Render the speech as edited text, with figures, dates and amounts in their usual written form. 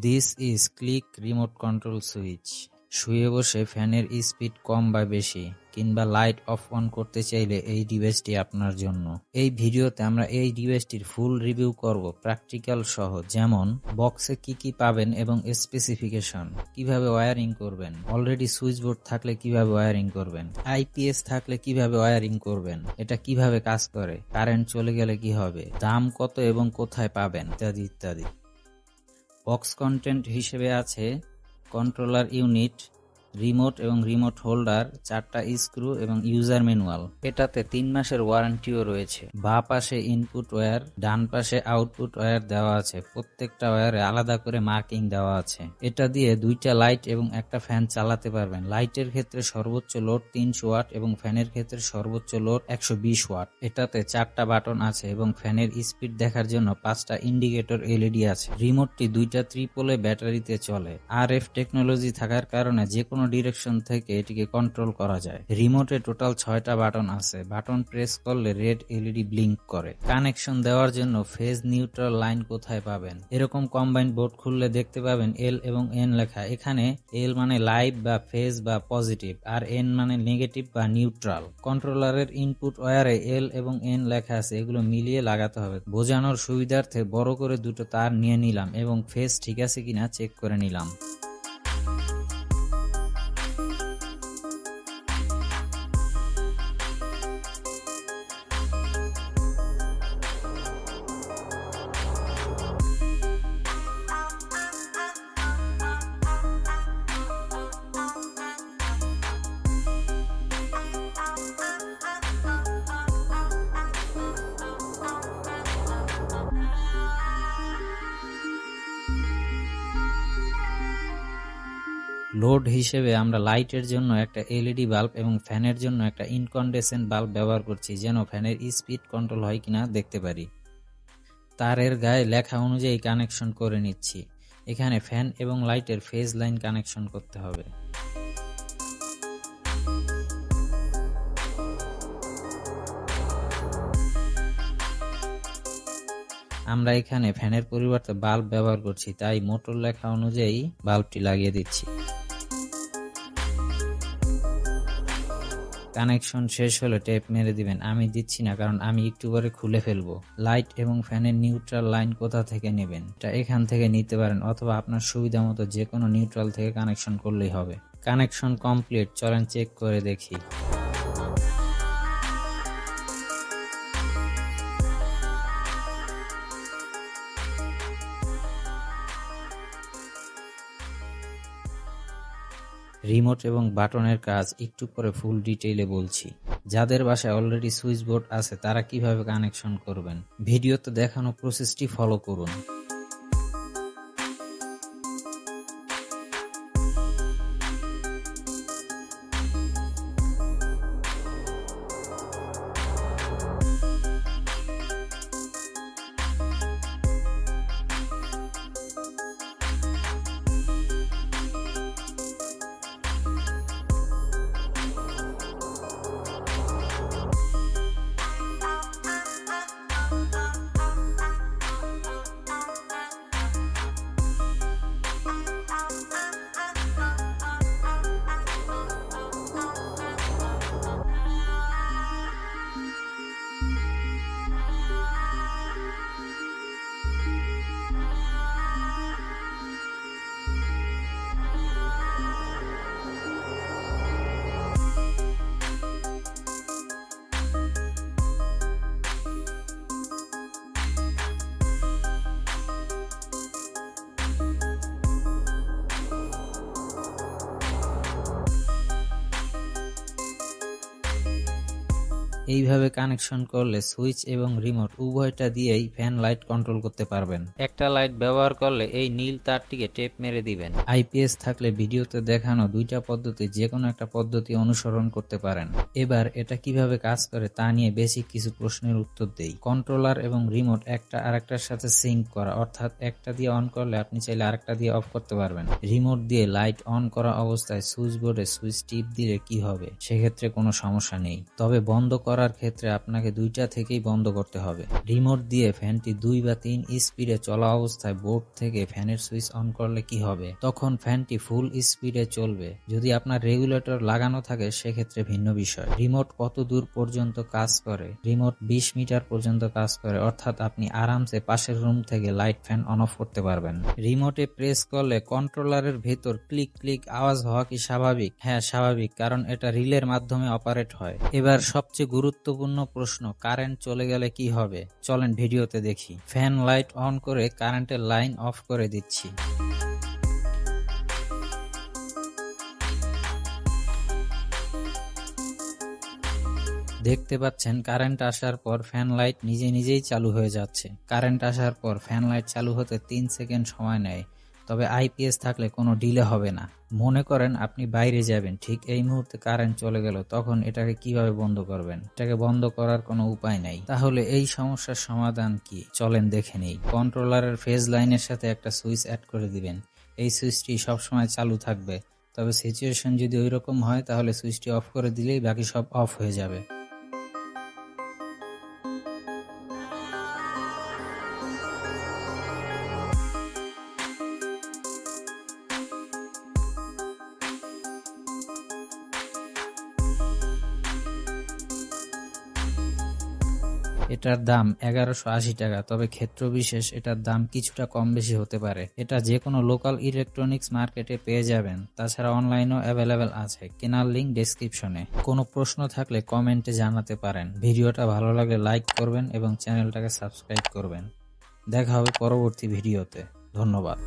This is click remote control switch. শুয়ে বসে ফ্যানের স্পিড কম বা বেশি কিংবা লাইট অফ অন করতে চাইলে এই ডিভাইসটি আপনার জন্য। এই ভিডিওতে আমরা এই ডিভাইসটির ফুল রিভিউ করব প্র্যাকটিক্যাল সহ, যেমন বক্সে কি কি পাবেন এবং স্পেসিফিকেশন, কিভাবে ওয়্যারিং করবেন, অলরেডি সুইচ বোর্ড থাকলে কিভাবে ওয়্যারিং করবেন, আইপিএস থাকলে কিভাবে ওয়্যারিং করবেন, এটা কিভাবে কাজ করে, কারেন্ট চলে গেলে কি হবে, দাম কত এবং কোথায় পাবেন, ইত্যাদি ইত্যাদি। বক্স কন্টেন্ট হিসেবে আছে কন্ট্রোলার ইউনিট, রিমোট এবং রিমোট হোল্ডার, 4টা স্ক্রু এবং ইউজার ম্যানুয়াল। এটাতে 3 মাসের ওয়ারেন্টিও রয়েছে। বাঁ পাশে ইনপুট ওয়্যার, ডান পাশে আউটপুট ওয়্যার দেওয়া আছে। প্রত্যেকটা ওয়্যারে আলাদা করে মার্কিং দেওয়া আছে। এটা দিয়ে 2টা লাইট এবং একটা ফ্যান চালাতে পারবেন। লাইটের ক্ষেত্রে সর্বোচ্চ লোড 300 ওয়াট এবং ফ্যানের ক্ষেত্রে সর্বোচ্চ লোড 120 ওয়াট। এটাতে 4টা বাটন আছে এবং ফ্যানের স্পিড দেখার জন্য 5টা ইন্ডিকেটর এলইডি আছে। রিমোটটি 2টা ত্রিপোলে ব্যাটারিতে চলে। আরএফ টেকনোলজি থাকার কারণে যে কোনো ডিরেকশন থেকে এটিকে কন্ট্রোল করা যায়। রিমোটে টোটাল 6টা বাটন আছে। বাটন প্রেস করলে রেড এলইডি ব্লিঙ্ক করে। কানেকশন দেওয়ার জন্য ফেজ নিউট্রাল লাইন কোথায় পাবেন? এরকম কম্বাইন্ড বোর্ড খুললে দেখতে পাবেন এল এবং এন লেখা। এখানে এল মানে লাইভ বা ফেজ বা পজিটিভ, আর এন মানে নেগেটিভ বা নিউট্রাল। কন্ট্রোলারের ইনপুট ওয়্যারে এল এবং এন লেখা আছে, এগুলো মিলিয়ে লাগাতে হবে। বোঝানোর সুবিধার্থে বড় করে 2টো তার নিয়ে নিলাম এবং ফেজ ঠিক আছে কিনা চেক করে নিলাম। লোড হিসেবে আমরা লাইটের জন্য একটা এলইডি বাল্ব এবং ফ্যানের জন্য একটা ইনকন্ডেন্সেন্ট বাল্ব ব্যবহার করছি, যেন ফ্যানের স্পিড কন্ট্রোল হয় কিনা দেখতে পারি। তারের গায়ে লেখা অনুযায়ী কানেকশন করে নিচ্ছি। এখানে ফ্যান এবং লাইটের ফেজ লাইন কানেকশন করতে হবে। আমরা এখানে ফ্যানের পরিবর্তে বাল্ব ব্যবহার করছি, তাই মোটর লেখা অনুযায়ী বাল্বটি লাগিয়ে দিচ্ছি। কানেকশন শেষ হলে টেপ মেরে দিবেন। আমি দিচ্ছি না, কারণ আমি একটু পরে খুলে ফেলবো। লাইট এবং ফ্যানের নিউট্রাল লাইন কোথা থেকে নেবেন? এটা এখান থেকে নিতে পারেন, অথবা আপনার সুবিধা মতো যে কোনো নিউট্রাল থেকে কানেকশন করলেই হবে। কানেকশন কমপ্লিট, চলেন চেক করে দেখি। রিমোট এবং বাটনের কাজ একটু পরে ফুল ডিটেইলে বলছি। যাদের বাসায় অলরেডি সুইচ বোর্ড আছে তারা কিভাবে কানেকশন করবেন, ভিডিওতে দেখানো প্রসেসটি ফলো করুন। এইভাবে কানেকশন করলে সুইচ এবং রিমোট উভয়টা দিয়েই ফ্যান লাইট কন্ট্রোল করতে পারবেন। একটা লাইট ব্যবহার করলে এই নীল তারটিকে টেপ মেরে দিবেন। আইপিএস থাকলে ভিডিওতে দেখানো 2টা পদ্ধতি যে কোনো একটা পদ্ধতি অনুসরণ করতে পারেন। এবার এটা কিভাবে কাজ করে তা নিয়ে বেসিক কিছু প্রশ্নের উত্তর দেই। কন্ট্রোলার এবং রিমোট একটা আরেকটার সাথে সিঙ্ক করা, অর্থাৎ একটা দিয়ে অন করলে আপনি চাইলে আরেকটা দিয়ে অফ করতে পারবেন। রিমোট দিয়ে লাইট অন করা অবস্থায় সুইচ বোর্ডে সুইচ টিপ দিলে কি হবে? সেক্ষেত্রে কোনো সমস্যা নেই, তবে বন্ধ করা করার ক্ষেত্রে আপনাকে 2টা থেকেই বন্ধ করতে হবে। রিমোট দিয়ে ফ্যানটি 2 বা 3 স্পিডে চলা অবস্থায় বোর্ড থেকে ফ্যানের সুইচ অন করলে কি হবে? তখন ফ্যানটি ফুল স্পিডে চলবে। যদি আপনার রেগুলেটর লাগানো থাকে সেক্ষেত্রে ভিন্ন বিষয়। রিমোট কত দূর পর্যন্ত কাজ করে? রিমোট 20 মিটার পর্যন্ত কাজ করে, অর্থাৎ আপনি আরামসে পাশের রুম থেকে লাইট ফ্যান অন অফ করতে পারবেন। রিমোটে প্রেস করলে কন্ট্রোলারের ভেতর ক্লিক ক্লিক আওয়াজ হওয়া কি স্বাভাবিক? হ্যাঁ, স্বাভাবিক, কারণ এটা রিলের মাধ্যমে অপারেট হয়। এবার সবচেয়ে গুরুত্বপূর্ণ প্রশ্ন, কারেন্ট চলে গেলে কি হবে? চলেন ভিডিওতে দেখি। ফ্যান লাইট অন করে কারেন্টের লাইন অফ করে দিচ্ছি। দেখতে পাচ্ছেন কারেন্ট আসার পর ফ্যান লাইট নিজে নিজেই চালু হয়ে যাচ্ছে। কারেন্ট আসার পর ফ্যান লাইট চালু হতে 3 সেকেন্ড সময় নেয়, তবে আইপিএস থাকলে কোনো ডিলে হবে না। মনে করেন আপনি বাইরে যাবেন, ঠিক এই মুহূর্তে কারেন্ট চলে গেল, তখন এটাকে কিভাবে বন্ধ করবেন? এটাকে বন্ধ করার কোনো উপায় নাই। তাহলে এই সমস্যার সমাধান কি? চলেন দেখে নেই। কন্ট্রোলারের ফেজ লাইনের সাথে একটা সুইচ অ্যাড করে দিবেন। এই সুইচটি সবসময় চালু থাকবে, তবে সিচুয়েশন যদি ওইরকম হয় তাহলে সুইচটি অফ করে দিলেই বাকি সব অফ হয়ে যাবে। এটার দাম 1180 টাকা, তবে ক্ষেত্রবিশেষ এটার দাম কিছুটা কম বেশি হতে পারে। এটা যে কোনো লোকাল ইলেকট্রনিক্স মার্কেটে পেয়ে যাবেন, তাছাড়া অনলাইনেও অ্যাভেলেবেল আছে। কেনার লিঙ্ক ডেসক্রিপশনে। কোনো প্রশ্ন থাকলে কমেন্টে জানাতে পারেন। ভিডিওটা ভালো লাগলে লাইক করবেন এবং চ্যানেলটাকে সাবস্ক্রাইব করবেন। দেখা হবে পরবর্তী ভিডিওতে। ধন্যবাদ।